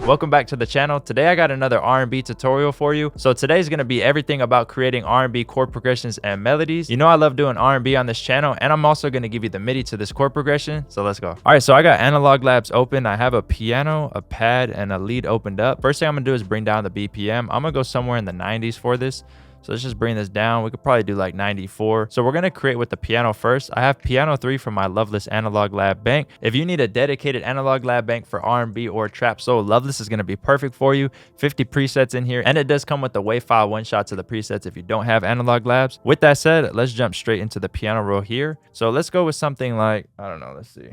Welcome back to the channel. Today I got another R&B tutorial for you. So today's going to be everything about creating R&B chord progressions and melodies. You know I love doing R&B on this channel, and I'm also going to give you the MIDI to this chord progression. So let's go. All right, so I got Analog Labs open. I have a piano, a pad, and a lead opened up. First thing I'm going to do is bring down the BPM. I'm going to go somewhere in the 90s for this. So let's just bring this down. We could probably do like 94. So we're going to create with the piano first. I have piano 3 from my Loveless Analog Lab bank. If you need a dedicated Analog Lab bank for R&B or trap soul, Loveless is going to be perfect for you. 50 presets in here. And it does come with the WAV file one-shots of the presets if you don't have Analog Labs. With that said, let's jump straight into the piano roll here. So let's go with something like, I don't know, let's see.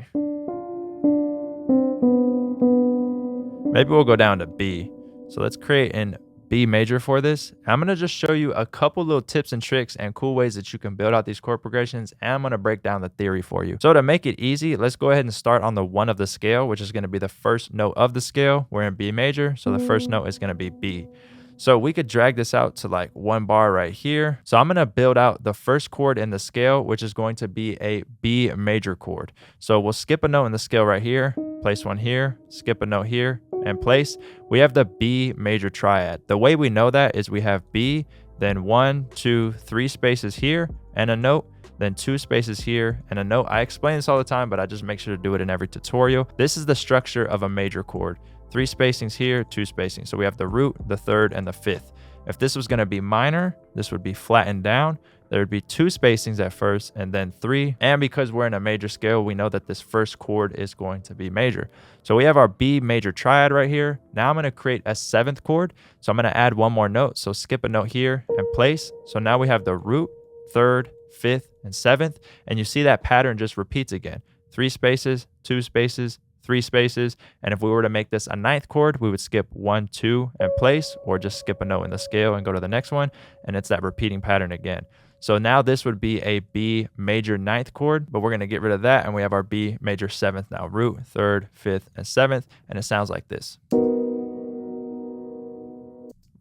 Maybe we'll go down to B. So let's create an B major for this. I'm going to just show you a couple little tips and tricks and cool ways that you can build out these chord progressions, and I'm going to break down the theory for you. So to make it easy, let's go ahead and start on the 1 of the scale, which is going to be the first note of the scale. We're in B major, so the first note is going to be B. So we could drag this out to like 1 bar right here. So I'm going to build out the first chord in the scale, which is going to be a B major chord. So we'll skip a note in the scale right here, place one here, skip a note here, and place. We have the B major triad. The way we know that is we have B, then 1, 2, 3 spaces here and a note, then 2 spaces here and a note. I explain this all the time, but I just make sure to do it in every tutorial. This is the structure of a major chord. 3 spacings here, 2 spacings. So we have the root, the 3rd, and the 5th. If this was going to be minor, this would be flattened down. There would be 2 spacings at first and then 3. And because we're in a major scale, we know that this first chord is going to be major. So we have our B major triad right here. Now I'm going to create a 7th chord. So I'm going to add one more note. So skip a note here and place. So now we have the root, 3rd, 5th, and 7th. And you see that pattern just repeats again. 3 spaces, 2 spaces, 3 spaces. And if we were to make this a 9th chord, we would skip 1, 2 and place, or just skip a note in the scale and go to the next one. And it's that repeating pattern again. So now this would be a B major 9th chord, but we're going to get rid of that. And we have our B major 7th now, root, 3rd, 5th, and 7th. And it sounds like this.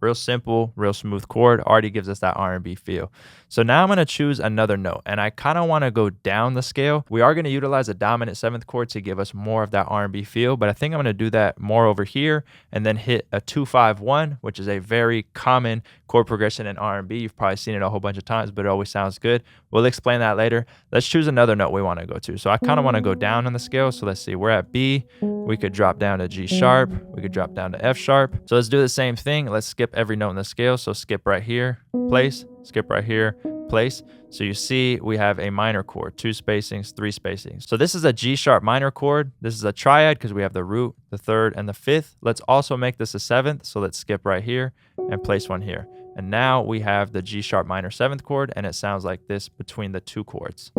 Real simple, real smooth chord, already gives us that R&B feel. So now I'm going to choose another note, and I kind of want to go down the scale. We are going to utilize a dominant 7th chord to give us more of that R&B feel, but I think I'm going to do that more over here and then hit a 2-5-1, which is a very common chord progression in R&B. You've probably seen it a whole bunch of times, but it always sounds good. We'll explain that later. Let's choose another note we want to go to. So I kind of want to go down on the scale. So let's see, we're at B. We could drop down to G sharp. We could drop down to F sharp. So let's do the same thing. Let's skip every note in the scale. So skip right here, place, skip right here, place. So you see we have a minor chord, 2 spacings, 3 spacings. So this is a G sharp minor chord. This is a triad because we have the root, the 3rd, and the 5th. Let's also make this a 7th. So let's skip right here and place one here. And now we have the G sharp minor 7th chord, and it sounds like this between the 2 chords.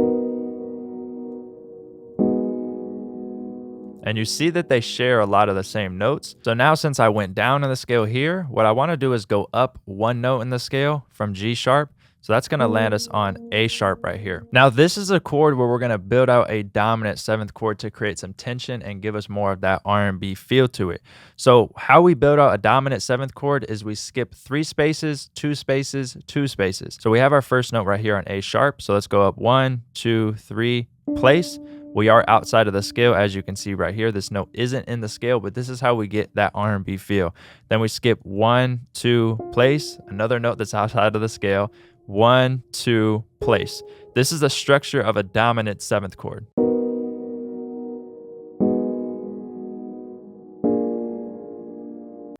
And you see that they share a lot of the same notes. So now since I went down in the scale here, what I want to do is go up 1 note in the scale from G sharp. So that's going to land us on A sharp right here. Now this is a chord where we're going to build out a dominant 7th chord to create some tension and give us more of that R&B feel to it. So how we build out a dominant 7th chord is we skip 3 spaces, 2 spaces, 2 spaces. So we have our first note right here on A sharp. So let's go up 1, 2, 3, place. We are outside of the scale, as you can see right here. This note isn't in the scale, but this is how we get that R&B feel. Then we skip 1, 2, place, another note that's outside of the scale, 1, 2, place. This is the structure of a dominant 7th chord.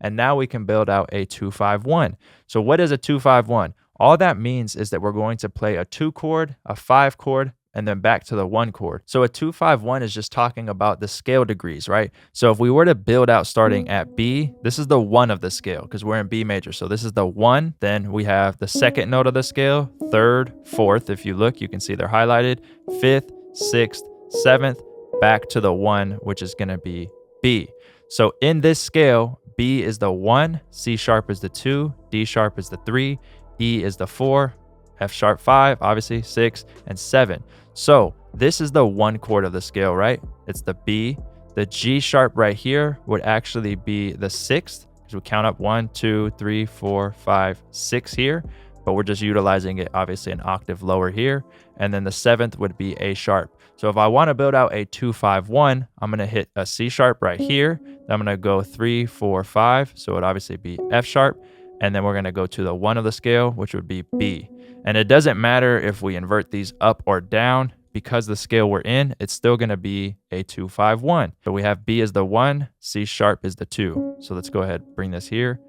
And now we can build out a 2-5-1. So what is a 2-5-1? All that means is that we're going to play a 2 chord, a 5 chord, and then back to the 1 chord. So a 2-5-1 is just talking about the scale degrees, right? So if we were to build out starting at B, this is the 1 of the scale because we're in B major. So this is the 1. Then we have the 2nd note of the scale, 3rd, 4th. If you look, you can see they're highlighted. 5th, 6th, 7th, back to the 1, which is going to be B. So in this scale, B is the 1, C sharp is the 2, D sharp is the 3, E is the 4, F sharp 5, obviously 6, and 7. So this is the 1 chord of the scale, right? It's the B. The G sharp right here would actually be the 6th because we count up 1, 2, 3, 4, 5, 6 here. but we're just utilizing it obviously an octave lower here. And then the 7th would be A sharp. So if I want to build out a 2-5-1, I'm going to hit a C sharp right here. Then I'm going to go 3, 4, 5. So it would obviously be F sharp. And then we're going to go to the 1 of the scale, which would be B. And it doesn't matter if we invert these up or down, because the scale we're in, it's still going to be a 2-5-1. So we have B as the 1, C sharp is the 2. So let's go ahead, bring this here,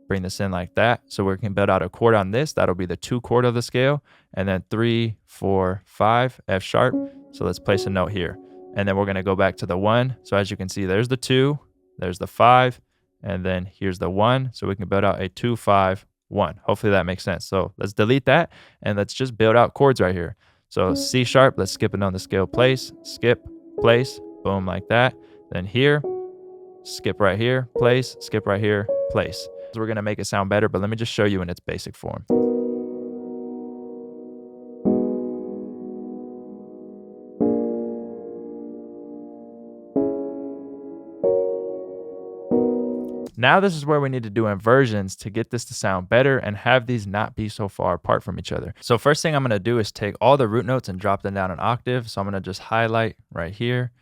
bring this in like that. So we can build out a chord on this. That'll be the 2 chord of the scale. And then 3, 4, 5, F sharp. So let's place a note here. And then we're going to go back to the 1. So as you can see, there's the 2, there's the 5, and then here's the 1. So we can build out a 2-5-1. Hopefully that makes sense. So let's delete that and let's just build out chords right here. So C sharp, let's skip it on the scale, place, skip, place, boom, like that. Then here, skip right here, place, skip right here, place. So we're gonna make it sound better, but let me just show you in its basic form. Now this is where we need to do inversions to get this to sound better and have these not be so far apart from each other. So first thing I'm going to do is take all the root notes and drop them down an octave. So I'm going to just highlight right here,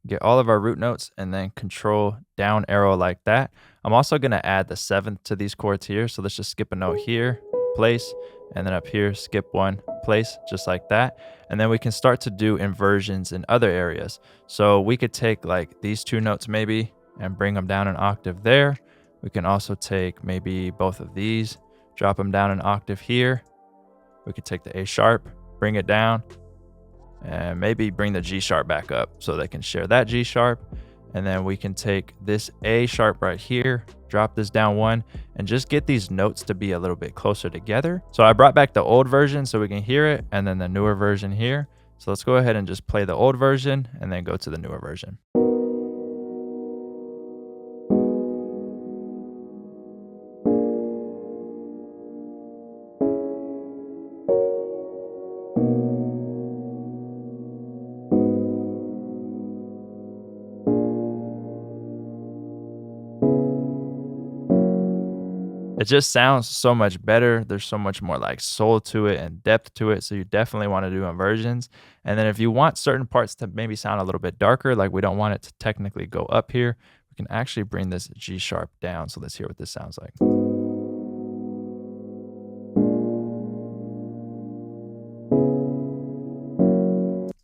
get all of our root notes, and then control down arrow like that. I'm also going to add the 7th to these chords here. So let's just skip a note here, place, and then up here, skip 1, place, just like that. And then we can start to do inversions in other areas. So we could take like these 2 notes maybe and bring them down an octave there. We can also take maybe both of these, drop them down an octave here. We could take the A sharp, bring it down, and maybe bring the G sharp back up so they can share that G sharp. And then we can take this A sharp right here, drop this down 1, and just get these notes to be a little bit closer together. So I brought back the old version so we can hear it, and then the newer version here. So let's go ahead and just play the old version and then go to the newer version. It just sounds so much better. There's so much more like soul to it and depth to it. So you definitely want to do inversions. And then if you want certain parts to maybe sound a little bit darker, like we don't want it to technically go up here, we can actually bring this G sharp down. So let's hear what this sounds like.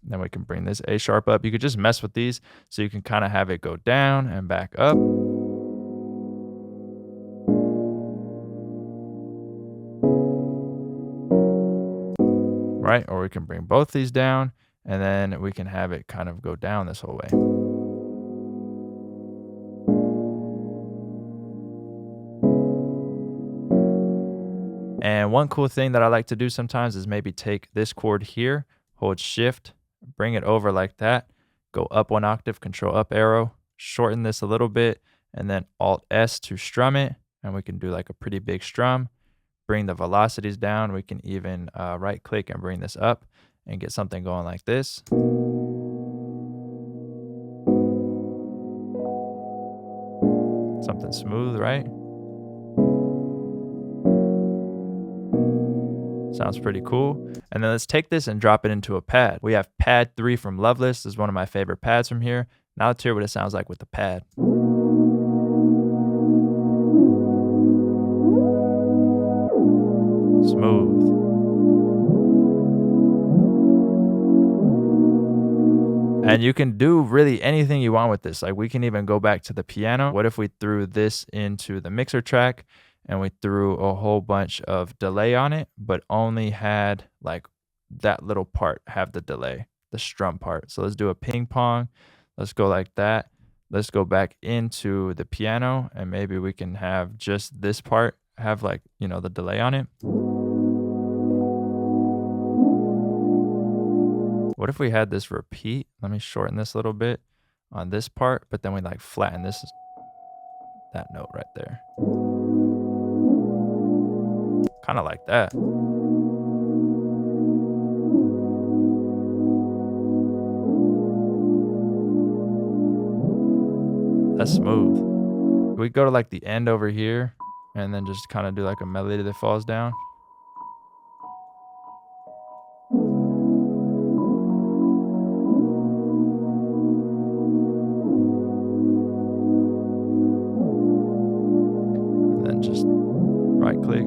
Then we can bring this A sharp up. You could just mess with these so you can kind of have it go down and back up. Right? Or we can bring both these down and then we can have it kind of go down this whole way. And one cool thing that I like to do sometimes is maybe take this chord here, hold shift, bring it over like that, go up 1 octave, control up arrow, shorten this a little bit, and then alt S to strum it. And we can do like a pretty big strum. Bring the velocities down. We can even right click and bring this up and get something going like this. Something smooth, right? Sounds pretty cool. And then let's take this and drop it into a pad. We have pad 3 from Loveless. This is one of my favorite pads from here. Now let's hear what it sounds like with the pad. Smooth. And you can do really anything you want with this. Like we can even go back to the piano. What if we threw this into the mixer track and we threw a whole bunch of delay on it, but only had like that little part have the delay, the strum part. So let's do a ping pong. Let's go like that. Let's go back into the piano and maybe we can have just this part have like, you know, the delay on it. What if we had this repeat? Let me shorten this a little bit on this part, but then we like flatten this, that note right there. Kind of like that. That's smooth. We go to like the end over here and then just kind of do like a melody that falls down. then just right click.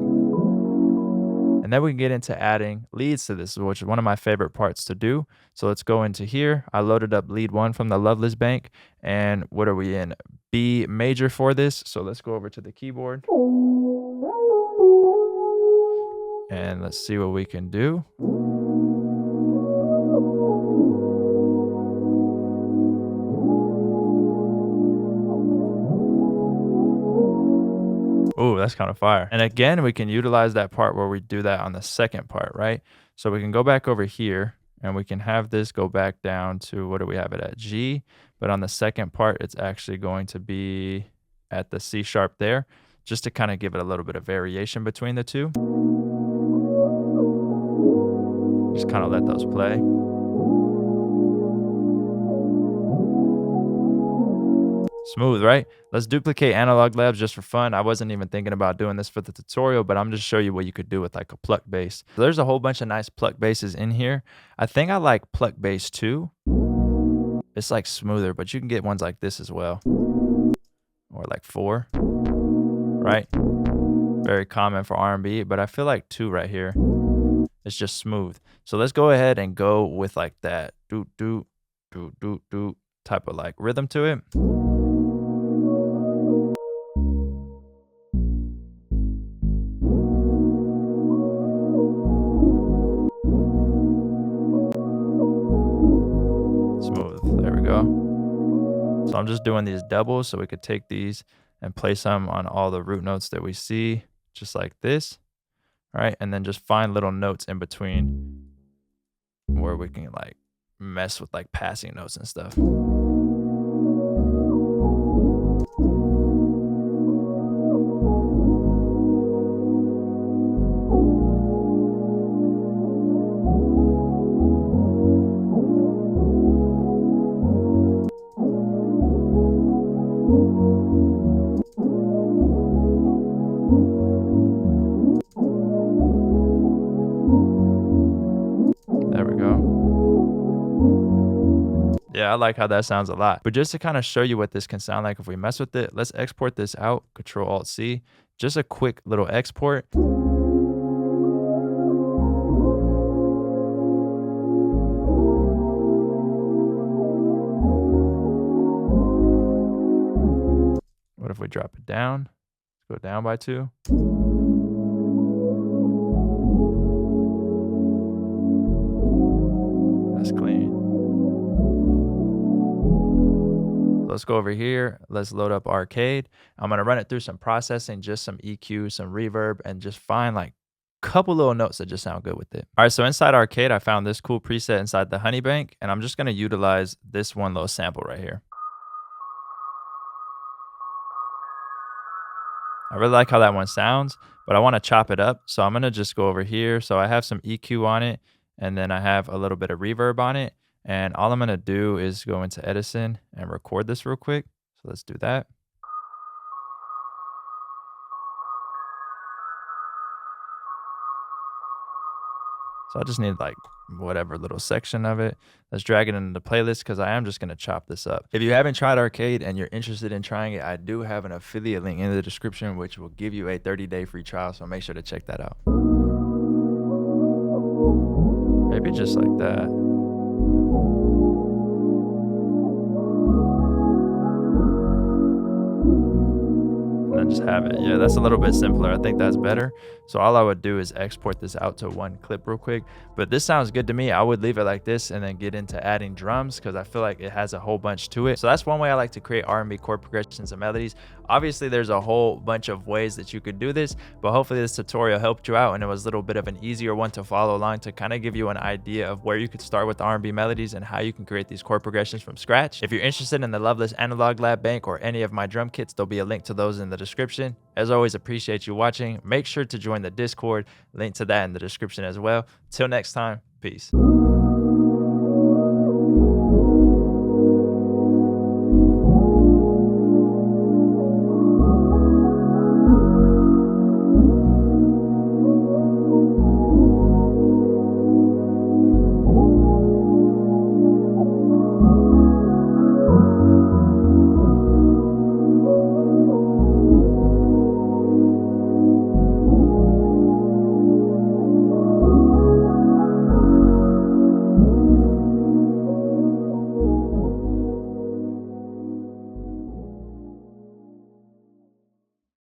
And then we can get into adding leads to this, which is one of my favorite parts to do. So let's go into here. I loaded up lead 1 from the Loveless Bank. And what are we in? B major for this. So let's go over to the keyboard. And let's see what we can do. Oh, that's kind of fire. And again, we can utilize that part where we do that on the second part, right? So we can go back over here and we can have this go back down to, what do we have it at? G. But on the second part, it's actually going to be at the C sharp there, just to kind of give it a little bit of variation between the two. Just kind of let those play. Smooth, right? Let's duplicate Analog Labs just for fun. I wasn't even thinking about doing this for the tutorial, but I'm just show you what you could do with like a pluck bass. So there's a whole bunch of nice pluck basses in here. I think I like pluck bass 2. It's like smoother, but you can get ones like this as well. Or like 4, right? Very common for R&B, but I feel like 2 right here. It's just smooth. So let's go ahead and go with like that do do do do do type of like rhythm to it. Smooth. There we go. So I'm just doing these doubles so we could take these and place them on all the root notes that we see, just like this. All right, and then just find little notes in between where we can like mess with like passing notes and stuff. There we go. Yeah, I like how that sounds a lot. But just to kind of show you what this can sound like if we mess with it, let's export this out, Control-Alt-C. Just a quick little export. What if we drop it down? Let's go down by 2. That's clean. Let's go over here. Let's load up Arcade. I'm going to run it through some processing, just some EQ, some reverb, and just find like a couple little notes that just sound good with it. All right, so inside Arcade, I found this cool preset inside the Honey Bank, and I'm just going to utilize this one little sample right here. I really like how that one sounds, but I want to chop it up. So I'm going to just go over here. So I have some EQ on it, and then I have a little bit of reverb on it. And all I'm going to do is go into Edison and record this real quick. So let's do that. So I just need like whatever little section of it. Let's drag it into the playlist because I am just going to chop this up. If you haven't tried Arcade and you're interested in trying it, I do have an affiliate link in the description, which will give you a 30-day free trial. So make sure to check that out. Maybe just like that. And then just have it. Yeah, that's a little bit simpler. I think that's better. So all I would do is export this out to one clip real quick. But this sounds good to me. I would leave it like this and then get into adding drums because I feel like it has a whole bunch to it. So that's one way I like to create R&B chord progressions and melodies. Obviously, there's a whole bunch of ways that you could do this, but hopefully this tutorial helped you out and it was a little bit of an easier one to follow along to kind of give you an idea of where you could start with R&B melodies and how you can create these chord progressions from scratch. If you're interested in the Loveless Analog Lab Bank or any of my drum kits, there'll be a link to those in the description. As always, appreciate you watching. Make sure to join the Discord, link to that in the description as well. Till next time, peace.